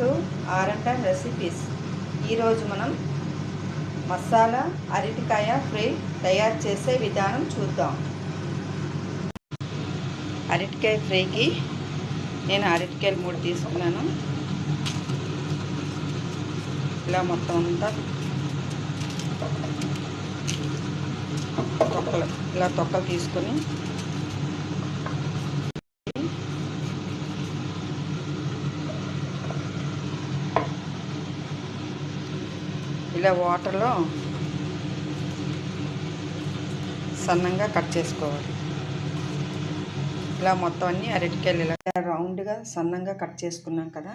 To R&R recipes. ఈరోజు మనం మసాలా అరటికాయ ఫ్రై తయారు చేసే విధానం చూద్దాం. అరటికాయ ఫ్రైకి నేను అరటికాయలు 3 తీసుకున్నాను. ఇలా మొత్తం అంతా తొక్కలు తీసుకొని ఇలా వాటర్లో సన్నంగా కట్ చేసుకోవాలి. ఇలా మొత్తం అన్ని అరటికాయలు ఇలా రౌండ్గా సన్నంగా కట్ చేసుకున్నాం కదా.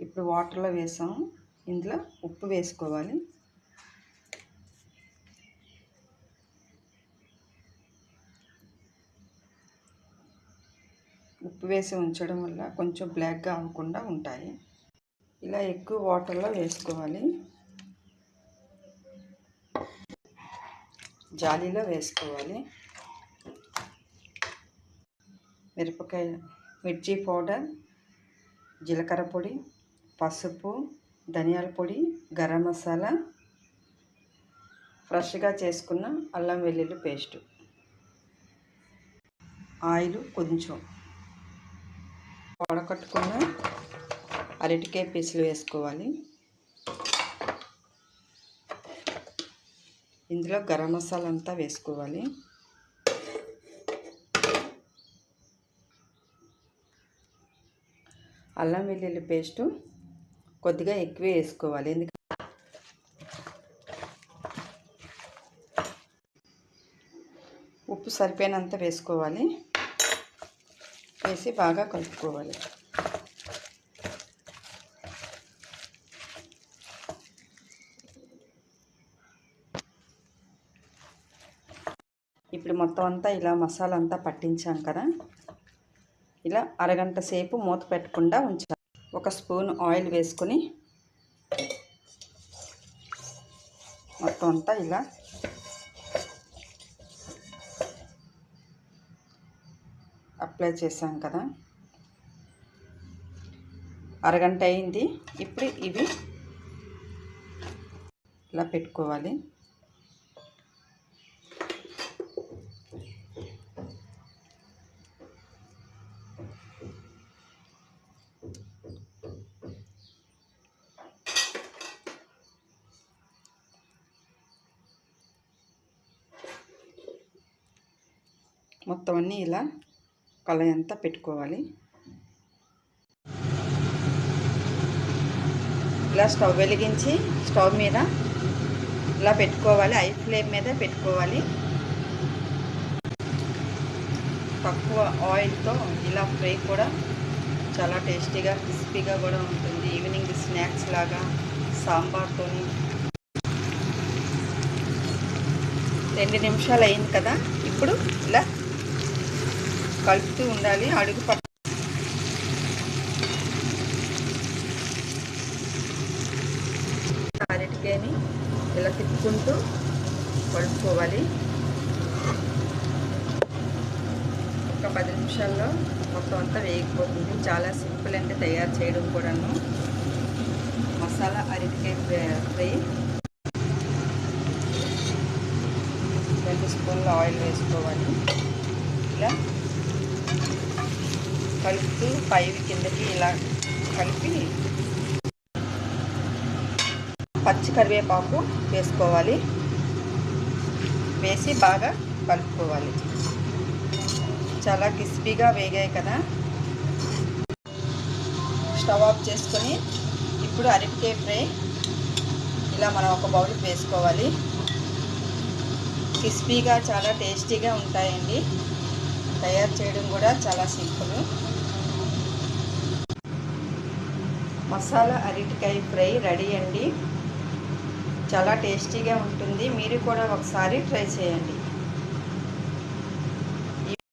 ఇప్పుడు వాటర్లో వేసాము. ఇందులో ఉప్పు వేసుకోవాలి. ఉప్పు వేసి ఉంచడం వల్ల కొంచెం బ్లాక్గా అవ్వకుండా ఉంటాయి. ఇలా ఎక్కువ వాటర్లో వేసుకోవాలి. జాలీలో వేసుకోవాలి. మిరపకాయ, మిర్చి పౌడర్, జీలకర్ర పొడి, పసుపు, ధనియాల పొడి, గరం మసాలా, ఫ్రెష్గా చేసుకున్న అల్లం వెల్లుల్లి పేస్టు, ఆయిల్ కొంచెం, వడకట్టుకున్న అరటికాయ పీసులు వేసుకోవాలి. ఇందులో గరం మసాలా అంతా వేసుకోవాలి. అల్లం వెల్లుల్లి పేస్టు కొద్దిగా ఎక్కువే వేసుకోవాలి. ఎందుకంటే ఉప్పు సరిపోయినంత వేసుకోవాలి. వేసి బాగా కలుపుకోవాలి. ఇప్పుడు మొత్తం అంతా ఇలా మసాలా అంతా పట్టించాం కదా. ఇలా అరగంట సేపు మూత పెట్టకుండా ఉంచాలి. 1 స్పూన్ ఆయిల్ వేసుకొని మొత్తం అంతా ఇలా అప్లై చేసాం కదా. అరగంట అయింది. ఇప్పుడు ఇవి ఇలా పెట్టుకోవాలి. మొత్తం అన్నీ ఇలా కళాయి అంతా పెట్టుకోవాలి. ఇలా స్టవ్ వెలిగించి స్టవ్ మీద ఇలా పెట్టుకోవాలి. హై ఫ్లేమ్ మీద పెట్టుకోవాలి. తక్కువ ఆయిల్తో ఇలా ఫ్రై కూడా చాలా టేస్టీగా క్రిస్పీగా కూడా ఉంటుంది. ఈవినింగ్ స్నాక్స్ లాగా సాంబార్తో. 2 నిమిషాలు అయింది కదా. ఇప్పుడు ఇలా కలుపుతూ ఉండాలి. అడుగు అరటికాయని ఇలా తిప్పుకుంటూ కలుపుకోవాలి. ఒక 10 నిమిషాల్లో మొత్తం అంతా వేగిపోతుంది. చాలా సింపుల్ అండి తయారు చేయడం కూడాను. మసాలా అరటికాయ ఫ్రై. 2 స్పూన్ల ఆయిల్ వేసుకోవాలి. ఇలా కలుపుతూ పైవి కిందకి ఇలా కలిపి పచ్చి కరివేపాకు వేసుకోవాలి. వేసి బాగా కలుపుకోవాలి. చాలా క్రిస్పీగా వేగాయి కదా. స్టవ్ ఆఫ్ చేసుకొని ఇప్పుడు అరటికాయ ఫ్రై ఇలా మనం ఒక బౌల్కి వేసుకోవాలి. క్రిస్పీగా చాలా టేస్టీగా ఉంటాయండి. తయారు చేయడం కూడా చాలా సింపుల్. మసాలా అరటికాయ ఫ్రై రెడీ అండి. చాలా టేస్టీగా ఉంటుంది. మీరు కూడా ఒకసారి ట్రై చేయండి.